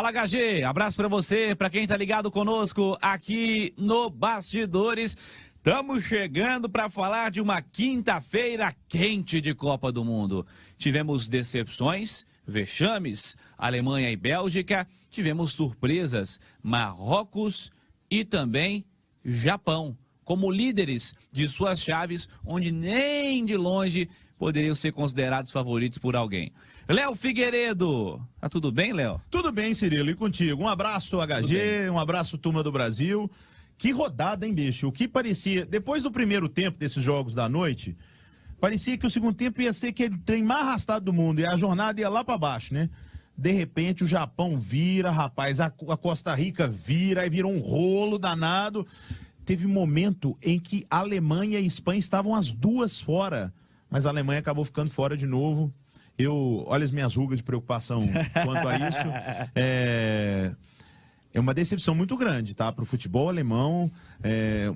Fala, HG, abraço pra você, pra quem tá ligado conosco aqui no Bastidores. Estamos chegando para falar de uma quinta-feira quente de Copa do Mundo. Tivemos decepções, vexames, Alemanha e Bélgica, tivemos surpresas, Marrocos e também Japão, como líderes de suas chaves, onde nem de longe poderiam ser considerados favoritos por alguém. Léo Figueiredo, tá tudo bem, Léo? Tudo bem, Cirilo, e contigo? Um abraço, HG, um abraço, turma do Brasil. Que rodada, hein, bicho? O que parecia, depois do primeiro tempo desses jogos da noite, parecia que o segundo tempo ia ser aquele trem mais arrastado do mundo, e a jornada ia lá pra baixo, né? De repente o Japão vira, rapaz, a Costa Rica vira, aí virou um rolo danado. Teve um momento em que a Alemanha e a Espanha estavam as duas fora, mas a Alemanha acabou ficando fora de novo. Olha as minhas rugas de preocupação quanto a isso. É uma decepção muito grande, tá? Para o futebol alemão,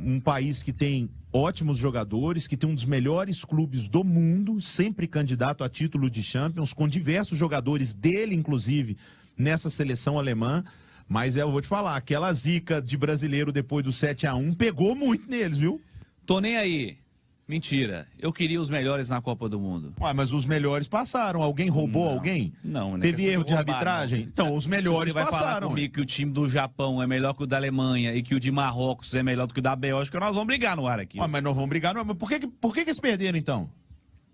um país que tem ótimos jogadores, que tem um dos melhores clubes do mundo, sempre candidato a título de Champions, com diversos jogadores dele, inclusive, nessa seleção alemã. Mas eu vou te falar, aquela zica de brasileiro depois do 7-1 pegou muito neles, viu? Tô nem aí. Mentira, eu queria os melhores na Copa do Mundo. Ué, mas os melhores passaram. Alguém roubou alguém? Não, teve erro de arbitragem? Não. Então, os melhores passaram. Você vai falar comigo que o time do Japão é melhor que o da Alemanha e que o de Marrocos é melhor do que o da Bélgica, nós vamos brigar no ar aqui. Ué, mas nós vamos brigar no ar. Mas por que eles perderam, então?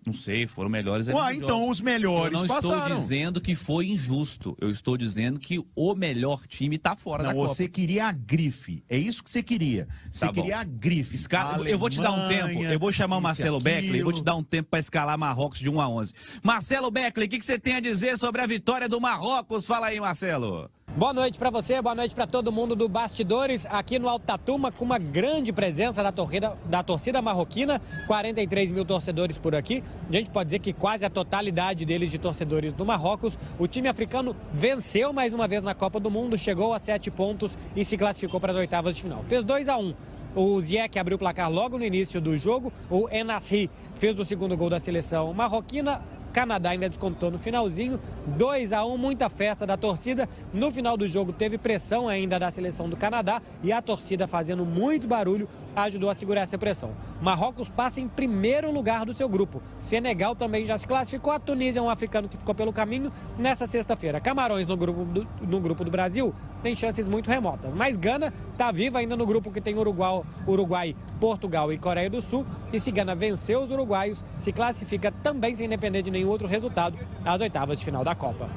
Não sei, foram melhores. Ué, então os melhores passaram. Eu não estou dizendo que foi injusto. Eu estou dizendo que o melhor time está fora da Copa. Não, você queria a grife. É isso que você queria. Você queria a grife. Eu vou te dar um tempo. Eu vou chamar o Marcelo Beckley e vou te dar um tempo para escalar Marrocos de 1 a 11. Marcelo Beckley, o que você tem a dizer sobre a vitória do Marrocos? Fala aí, Marcelo. Boa noite para você, boa noite para todo mundo do Bastidores, aqui no Alta Turma, com uma grande presença da torcida marroquina, 43 mil torcedores por aqui. A gente pode dizer que quase a totalidade deles de torcedores do Marrocos. O time africano venceu mais uma vez na Copa do Mundo, chegou a 7 pontos e se classificou para as oitavas de final. Fez 2 a 1. O Ziyech abriu o placar logo no início do jogo, o Enasri fez o segundo gol da seleção marroquina. Canadá ainda descontou no finalzinho, 2 a 1, muita festa da torcida. No final do jogo teve pressão ainda da seleção do Canadá e a torcida, fazendo muito barulho, ajudou a segurar essa pressão. Marrocos passa em primeiro lugar do seu grupo. Senegal também já se classificou. A Tunísia é um africano que ficou pelo caminho nessa sexta-feira. Camarões no grupo do Brasil tem chances muito remotas, mas Gana está viva ainda no grupo que tem Uruguai, Portugal e Coreia do Sul. E se Gana vencer os uruguaios, se classifica também sem depender de nenhum outro resultado às oitavas de final da Copa.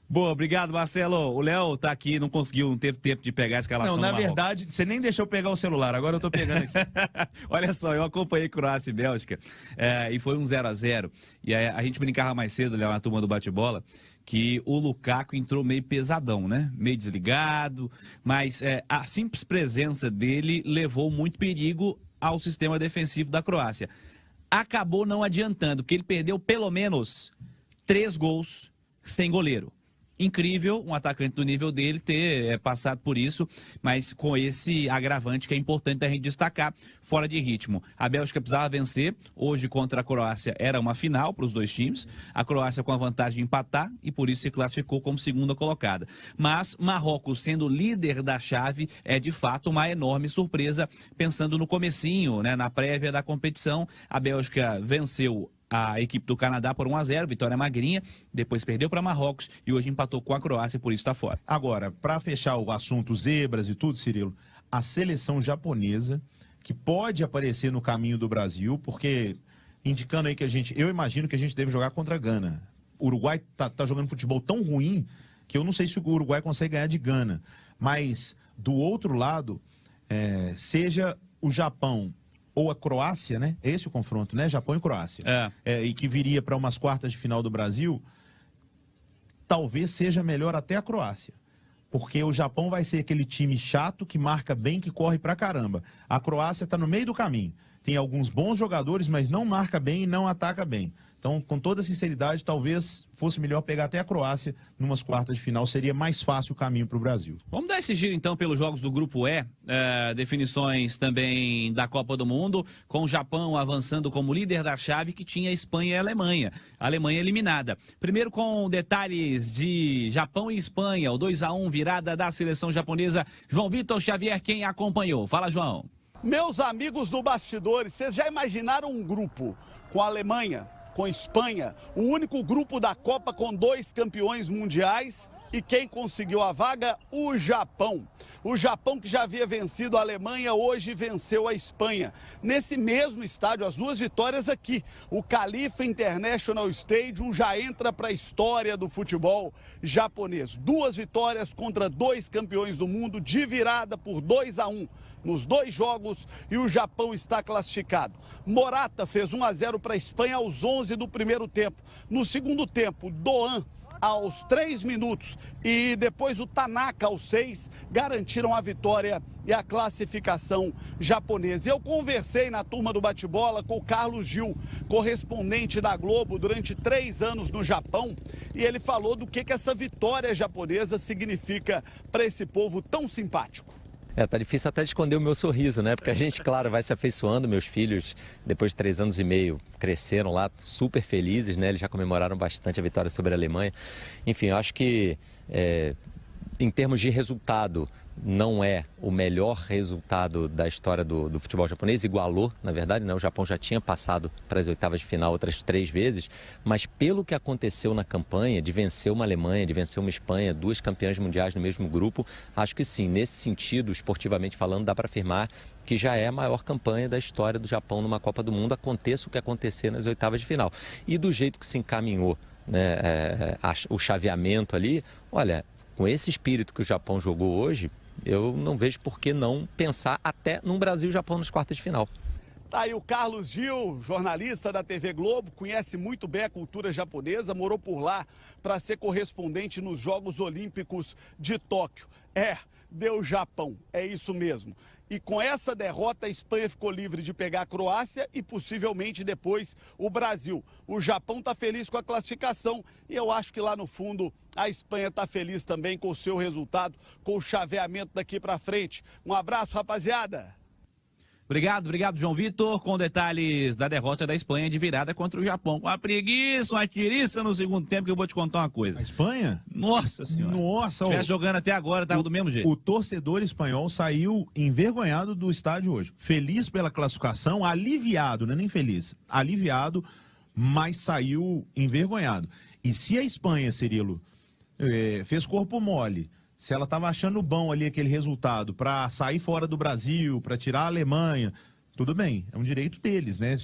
Boa, obrigado, Marcelo. O Léo tá aqui, não teve tempo de pegar a escalação. Não, na verdade, você nem deixou pegar o celular, agora eu tô pegando aqui. Olha só, eu acompanhei Croácia e Bélgica e foi um 0 a 0. E aí, a gente brincava mais cedo, Léo, na turma do bate-bola, que o Lukaku entrou meio pesadão, né? Meio desligado, mas a simples presença dele levou muito perigo ao sistema defensivo da Croácia. Acabou não adiantando, porque ele perdeu pelo menos 3 gols sem goleiro. Incrível um atacante do nível dele ter passado por isso, mas com esse agravante que é importante a gente destacar, fora de ritmo. A Bélgica precisava vencer, hoje contra a Croácia era uma final para os dois times, a Croácia com a vantagem de empatar e por isso se classificou como segunda colocada. Mas Marrocos sendo líder da chave é de fato uma enorme surpresa, pensando no comecinho, né, na prévia da competição. A Bélgica venceu a equipe do Canadá por 1 a 0, vitória magrinha, depois perdeu para Marrocos e hoje empatou com a Croácia, por isso está fora. Agora, para fechar o assunto zebras e tudo, Cirilo, a seleção japonesa, que pode aparecer no caminho do Brasil, porque indicando aí que eu imagino que a gente deve jogar contra a Gana. O Uruguai tá jogando futebol tão ruim que eu não sei se o Uruguai consegue ganhar de Gana, mas do outro lado, seja o Japão ou a Croácia, né? Esse é o confronto, né? Japão e Croácia. E que viria para umas quartas de final do Brasil, talvez seja melhor até a Croácia. Porque o Japão vai ser aquele time chato que marca bem, que corre pra caramba. A Croácia está no meio do caminho. Tem alguns bons jogadores, mas não marca bem e não ataca bem. Então, com toda sinceridade, talvez fosse melhor pegar até a Croácia numas quartas de final, seria mais fácil o caminho para o Brasil. Vamos dar esse giro então pelos jogos do Grupo E, definições também da Copa do Mundo, com o Japão avançando como líder da chave que tinha Espanha e Alemanha. A Alemanha eliminada. Primeiro com detalhes de Japão e Espanha, o 2-1 virada da seleção japonesa. João Vitor Xavier, quem acompanhou? Fala, João. Meus amigos do Bastidores, vocês já imaginaram um grupo com a Alemanha, com a Espanha, o único grupo da Copa com 2 campeões mundiais? E quem conseguiu a vaga? O Japão. O Japão, que já havia vencido a Alemanha, hoje venceu a Espanha. Nesse mesmo estádio, as 2 vitórias aqui. O Khalifa International Stadium já entra para a história do futebol japonês. 2 vitórias contra 2 campeões do mundo, de virada por 2-1 nos 2 jogos, e o Japão está classificado. Morata fez 1-0 para a Espanha aos 11 do primeiro tempo. No segundo tempo, Doan aos 3 minutos e depois o Tanaka aos 6 garantiram a vitória e a classificação japonesa. Eu conversei na turma do bate-bola com o Carlos Gil, correspondente da Globo durante 3 anos no Japão, e ele falou do que essa vitória japonesa significa para esse povo tão simpático. Tá difícil até de esconder o meu sorriso, né? Porque a gente, claro, vai se afeiçoando. Meus filhos, depois de 3 anos e meio, cresceram lá super felizes, né? Eles já comemoraram bastante a vitória sobre a Alemanha. Enfim, eu acho que, em termos de resultado, não é o melhor resultado da história do futebol japonês, igualou, na verdade, né? O Japão já tinha passado para as oitavas de final outras 3 vezes, mas pelo que aconteceu na campanha, de vencer uma Alemanha, de vencer uma Espanha, 2 campeãs mundiais no mesmo grupo, acho que sim, nesse sentido, esportivamente falando, dá para afirmar que já é a maior campanha da história do Japão numa Copa do Mundo, aconteça o que acontecer nas oitavas de final. E do jeito que se encaminhou, né, o chaveamento ali, olha, com esse espírito que o Japão jogou hoje, eu não vejo por que não pensar até num Brasil e Japão nas quartas de final. Tá aí o Carlos Gil, jornalista da TV Globo, conhece muito bem a cultura japonesa, morou por lá para ser correspondente nos Jogos Olímpicos de Tóquio. Deu Japão, é isso mesmo. E com essa derrota, a Espanha ficou livre de pegar a Croácia e possivelmente depois o Brasil. O Japão está feliz com a classificação e eu acho que lá no fundo a Espanha está feliz também com o seu resultado, com o chaveamento daqui para frente. Um abraço, rapaziada! Obrigado, João Vitor, com detalhes da derrota da Espanha de virada contra o Japão. Com uma preguiça, uma tiriça no segundo tempo, que eu vou te contar uma coisa. A Espanha? Nossa senhora. Nossa. Se tivesse jogando até agora, tava do mesmo jeito. O torcedor espanhol saiu envergonhado do estádio hoje. Feliz pela classificação, aliviado, não é nem feliz, aliviado, mas saiu envergonhado. E se a Espanha, Cirilo, fez corpo mole, se ela estava achando bom ali aquele resultado para sair fora do Brasil, para tirar a Alemanha, tudo bem, é um direito deles, né?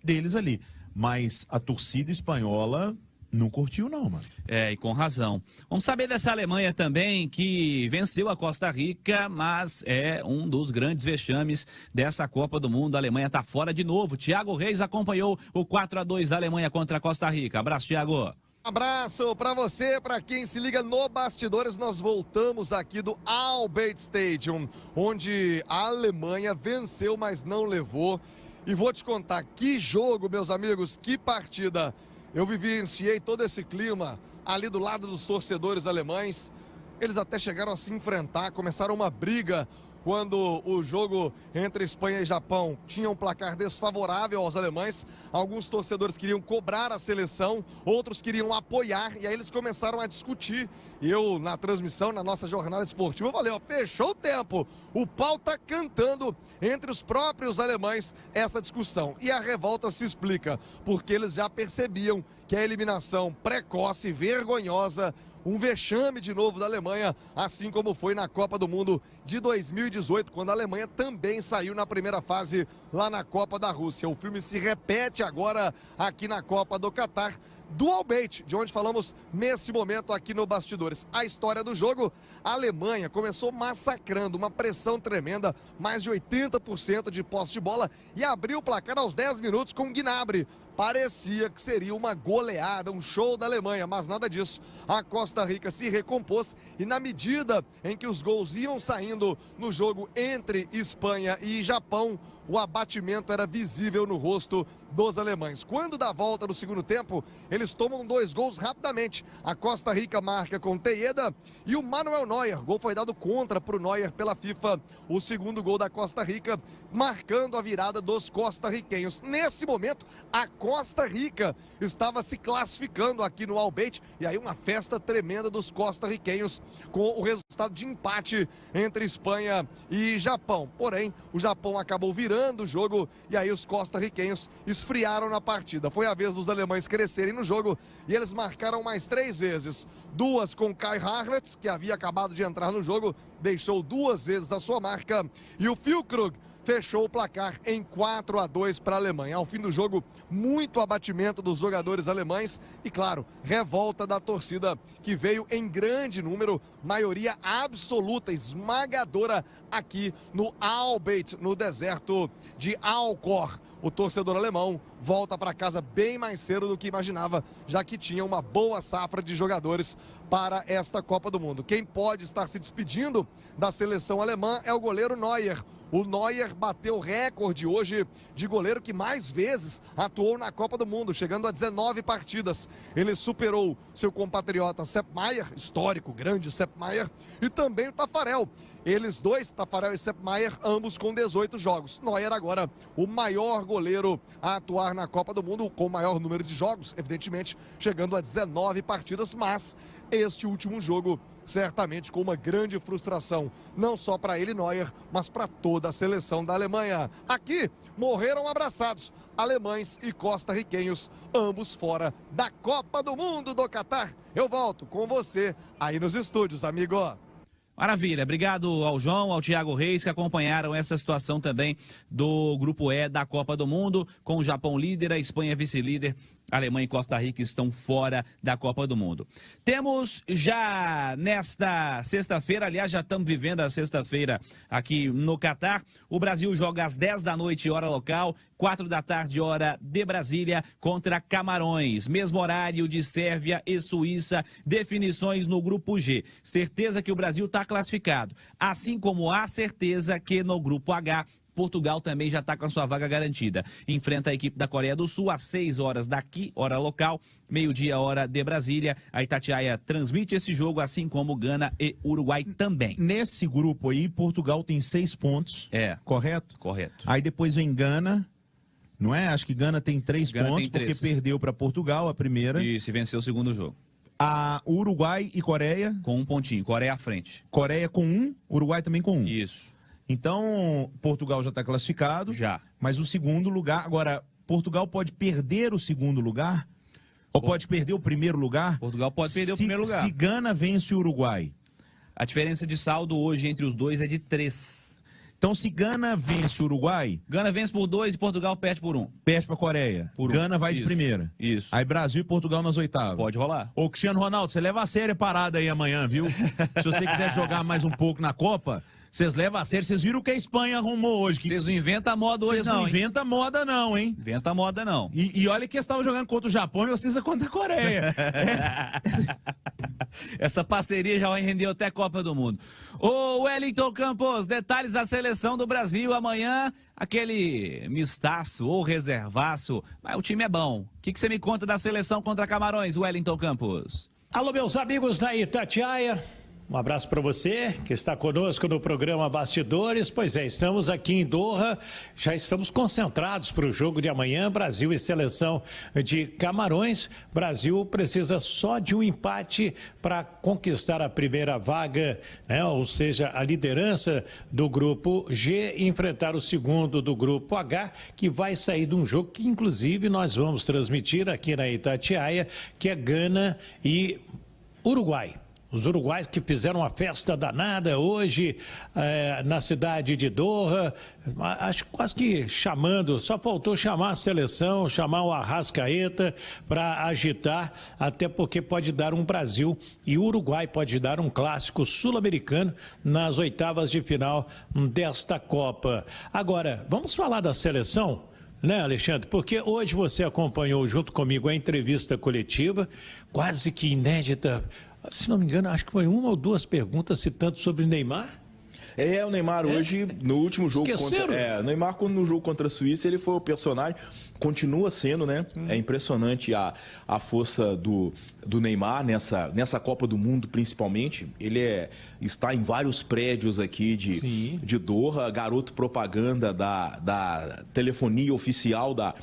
Deles ali. Mas a torcida espanhola não curtiu não, mano. E com razão. Vamos saber dessa Alemanha também, que venceu a Costa Rica, mas é um dos grandes vexames dessa Copa do Mundo. A Alemanha está fora de novo. Thiago Reis acompanhou o 4-2 da Alemanha contra a Costa Rica. Abraço, Thiago. Abraço para você, para quem se liga no Bastidores. Nós voltamos aqui do Albert Stadium, onde a Alemanha venceu, mas não levou. E vou te contar, que jogo, meus amigos, que partida. Eu vivenciei todo esse clima ali do lado dos torcedores alemães. Eles até chegaram a se enfrentar, começaram uma briga quando o jogo entre Espanha e Japão tinha um placar desfavorável aos alemães. Alguns torcedores queriam cobrar a seleção, outros queriam apoiar, e aí eles começaram a discutir. E eu, na transmissão, na nossa jornada esportiva, eu falei, ó, fechou o tempo. O pau tá cantando entre os próprios alemães essa discussão. E a revolta se explica, porque eles já percebiam que a eliminação precoce e vergonhosa, um vexame de novo da Alemanha, assim como foi na Copa do Mundo de 2018, quando a Alemanha também saiu na primeira fase lá na Copa da Rússia. O filme se repete agora aqui na Copa do Catar, do Albeit, de onde falamos nesse momento aqui no Bastidores. A história do jogo, a Alemanha começou massacrando, uma pressão tremenda, mais de 80% de posse de bola, e abriu o placar aos 10 minutos com Gnabry. Parecia que seria uma goleada, um show da Alemanha, mas nada disso. A Costa Rica se recompôs e, na medida em que os gols iam saindo no jogo entre Espanha e Japão, o abatimento era visível no rosto dos alemães. Quando dá a volta no segundo tempo, eles tomam 2 gols rapidamente. A Costa Rica marca com Tejeda e o Manuel Neuer. O gol foi dado contra para o Neuer pela FIFA. O segundo gol da Costa Rica, marcando a virada dos costarriquenhos. Nesse momento, a Costa Rica estava se classificando aqui no Al-Bayt. E aí uma festa tremenda dos costarriquenhos com o resultado de empate entre Espanha e Japão. Porém, o Japão acabou virando o jogo e aí os costarriquenhos esfriaram na partida. Foi a vez dos alemães crescerem no jogo e eles marcaram mais 3 vezes. 2 com Kai Havertz, que havia acabado de entrar no jogo, deixou 2 vezes a sua marca. E o Füllkrug fechou o placar em 4-2 para a Alemanha. Ao fim do jogo, muito abatimento dos jogadores alemães e, claro, revolta da torcida que veio em grande número, maioria absoluta, esmagadora aqui no Al-Bayt, no deserto de Al-Khor. O torcedor alemão volta para casa bem mais cedo do que imaginava, já que tinha uma boa safra de jogadores para esta Copa do Mundo. Quem pode estar se despedindo da seleção alemã é o goleiro Neuer. O Neuer bateu o recorde hoje de goleiro que mais vezes atuou na Copa do Mundo, chegando a 19 partidas. Ele superou seu compatriota Sepp Maier, histórico, grande Sepp Maier, e também o Tafarel. Eles dois, Tafarel e Sepp Maier, ambos com 18 jogos. Neuer agora o maior goleiro a atuar na Copa do Mundo, com o maior número de jogos, evidentemente, chegando a 19 partidas, mas este último jogo certamente com uma grande frustração, não só para ele, Neuer, mas para toda a seleção da Alemanha. Aqui morreram abraçados, alemães e costarriquenhos, ambos fora da Copa do Mundo do Catar. Eu volto com você aí nos estúdios, amigo. Maravilha, obrigado ao João, ao Thiago Reis, que acompanharam essa situação também do Grupo E da Copa do Mundo, com o Japão líder, a Espanha vice-líder, a Alemanha e Costa Rica estão fora da Copa do Mundo. Temos já nesta sexta-feira, aliás, já estamos vivendo a sexta-feira aqui no Catar, o Brasil joga às 10 da noite, hora local, 4 da tarde, hora de Brasília, contra Camarões. Mesmo horário de Sérvia e Suíça, definições no Grupo G. Certeza que o Brasil está classificado, assim como há certeza que no Grupo H, Portugal também já está com a sua vaga garantida. Enfrenta a equipe da Coreia do Sul às 6 horas daqui, hora local, meio-dia, hora de Brasília. A Itatiaia transmite esse jogo, assim como Gana e Uruguai também. Nesse grupo aí, Portugal tem 6 pontos. É. Correto? Correto. Aí depois vem Gana, não é? Acho que Gana tem 3 Gana pontos, tem 3. porque perdeu para Portugal a primeira. E se venceu o segundo jogo. A Uruguai e Coreia. Com 1 pontinho. Coreia à frente. Coreia com 1, Uruguai também com 1. Isso. Então, Portugal já está classificado. Já. Mas o segundo lugar... Agora, Portugal pode perder o segundo lugar? Ou pode perder o primeiro lugar? Portugal pode perder o primeiro lugar. Se Gana vence o Uruguai. A diferença de saldo hoje entre os dois é de 3. Então, se Gana vence o Uruguai... Gana vence por 2 e Portugal perde por 1. Perde para a Coreia. Por 1. Gana vai de Isso. primeira. Isso. Aí Brasil e Portugal nas oitavas. Pode rolar. Ô, Cristiano Ronaldo, você leva a sério a parada aí amanhã, viu? Se você quiser jogar mais um pouco na Copa... Vocês levam a sério, vocês viram o que a Espanha arrumou hoje. Vocês não inventam moda hoje, não. Vocês não inventam moda, não, hein? Inventa moda, não. E olha que eles estavam jogando contra o Japão e vocês contra a Coreia. Essa parceria já rendeu até Copa do Mundo. Ô, Wellington Campos, detalhes da seleção do Brasil amanhã. Aquele mistaço ou reservaço, mas o time é bom. O que você me conta da seleção contra Camarões, Wellington Campos? Alô, meus amigos da Itatiaia. Um abraço para você que está conosco no programa Bastidores. Pois é, estamos aqui em Doha, já estamos concentrados para o jogo de amanhã, Brasil e seleção de Camarões. Brasil precisa só de um empate para conquistar a primeira vaga, né? Ou seja, a liderança do grupo G e enfrentar o segundo do grupo H, que vai sair de um jogo que inclusive nós vamos transmitir aqui na Itatiaia, que é Gana e Uruguai. Os uruguaios que fizeram uma festa danada hoje na cidade de Doha, acho quase que chamando, só faltou chamar a seleção, chamar o Arrascaeta para agitar, até porque pode dar um Brasil e Uruguai pode dar um clássico sul-americano nas oitavas de final desta Copa. Agora, vamos falar da seleção? Né, Alexandre? Porque hoje você acompanhou junto comigo a entrevista coletiva, quase que inédita. Se não me engano, acho que foi 1 ou 2 perguntas citando sobre Neymar. O Neymar hoje, no último jogo Esqueceram? o Neymar no jogo contra a Suíça, ele foi o personagem, continua sendo, né? É impressionante a força do Neymar nessa Copa do Mundo, principalmente. Ele está em vários prédios aqui de Doha, garoto propaganda da telefonia oficial da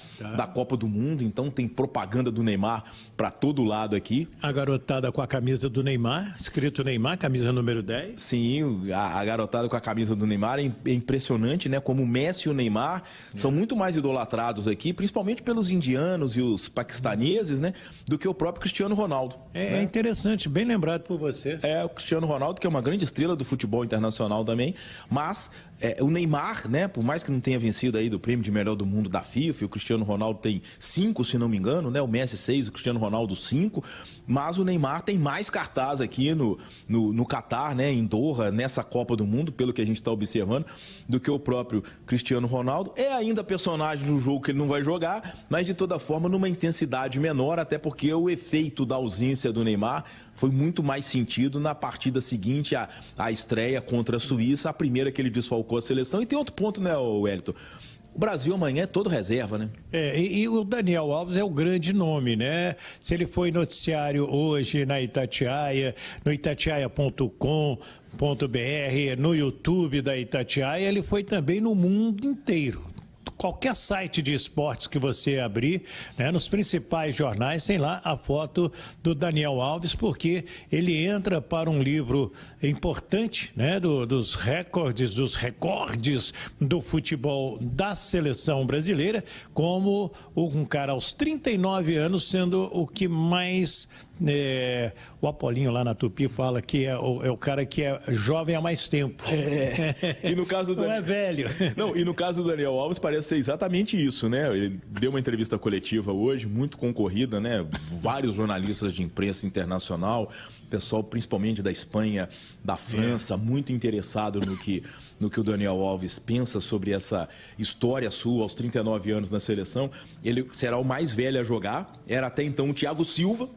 Copa do Mundo, então tem propaganda do Neymar para todo lado aqui. A garotada com a camisa do Neymar, escrito Neymar, camisa número 10. Sim, a garotada com a camisa do Neymar é impressionante, né? Como o Messi e o Neymar são muito mais idolatrados aqui, principalmente pelos indianos e os paquistaneses, né? Do que o próprio Cristiano Ronaldo. É interessante, bem lembrado por você. O Cristiano Ronaldo, que é uma grande estrela do futebol internacional também, mas o Neymar, né? Por mais que não tenha vencido aí do prêmio de melhor do mundo da FIFA, e o Cristiano Ronaldo tem 5, se não me engano, né? O Messi 6, o Cristiano Ronaldo 5, mas o Neymar tem mais cartaz aqui no Catar, né? Em Doha, nessa Copa do Mundo, pelo que a gente está observando, do que o próprio Cristiano Ronaldo. É ainda personagem do jogo que ele não vai jogar, mas de toda forma numa intensidade menor, até porque o efeito da ausência do Neymar foi muito mais sentido na partida seguinte à estreia contra a Suíça, a primeira que ele desfalcou a seleção. E tem outro ponto, né, Wellington? O Brasil amanhã é todo reserva, né? E o Daniel Alves é o grande nome, né? Se ele foi noticiário hoje na Itatiaia, no itatiaia.com.br, no YouTube da Itatiaia, ele foi também no mundo inteiro. Qualquer site de esportes que você abrir, né, nos principais jornais, tem lá a foto do Daniel Alves, porque ele entra para um livro importante, né, dos recordes do futebol da seleção brasileira, como um cara aos 39 anos sendo o que mais... o Apolinho lá na Tupi fala que é o cara que é jovem há mais tempo. E no caso não é velho. Não, e no caso do Daniel Alves parece ser exatamente isso, né? Ele deu uma entrevista coletiva hoje, muito concorrida, né? Vários jornalistas de imprensa internacional, pessoal principalmente da Espanha, da França, muito interessado no que o Daniel Alves pensa sobre essa história sua aos 39 anos na seleção. Ele será o mais velho a jogar, era até então o Thiago Silva,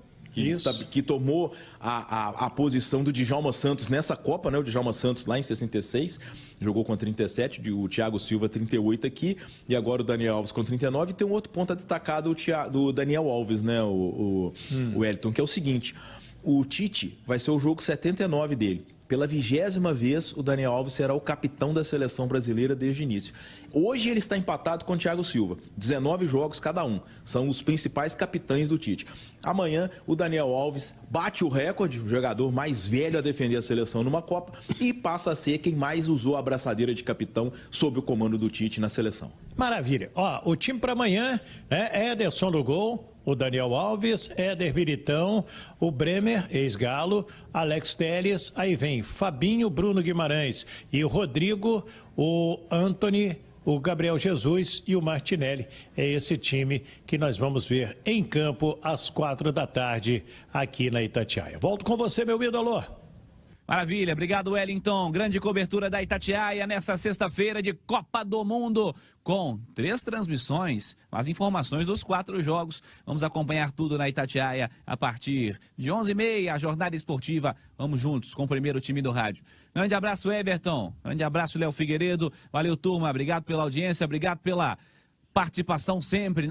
que tomou a posição do Djalma Santos nessa Copa, né? O Djalma Santos lá em 66, jogou com 37, o Thiago Silva 38 aqui, e agora o Daniel Alves com 39. E tem um outro ponto a destacar do Daniel Alves, né? O Wellington, que é o seguinte: o Tite vai ser o jogo 79 dele. Pela 20ª vez, o Daniel Alves será o capitão da seleção brasileira desde o início. Hoje ele está empatado com o Thiago Silva, 19 jogos cada um. São os principais capitães do Tite. Amanhã, o Daniel Alves bate o recorde, o jogador mais velho a defender a seleção numa Copa, e passa a ser quem mais usou a abraçadeira de capitão sob o comando do Tite na seleção. Maravilha. O time para amanhã é Ederson no gol, o Daniel Alves, Éder Militão, o Bremer, ex-Galo, Alex Telles, aí vem Fabinho, Bruno Guimarães e o Rodrigo, o Antony, o Gabriel Jesus e o Martinelli. É esse time que nós vamos ver em campo às 16h aqui na Itatiaia. Volto com você, meu ídolo. Maravilha, obrigado Wellington. Grande cobertura da Itatiaia nesta sexta-feira de Copa do Mundo, com 3 transmissões, as informações dos 4 jogos. Vamos acompanhar tudo na Itatiaia a partir de 11h30, a jornada esportiva. Vamos juntos com o primeiro time do rádio. Grande abraço, Everton. Grande abraço, Léo Figueiredo. Valeu, turma. Obrigado pela audiência, obrigado pela participação sempre.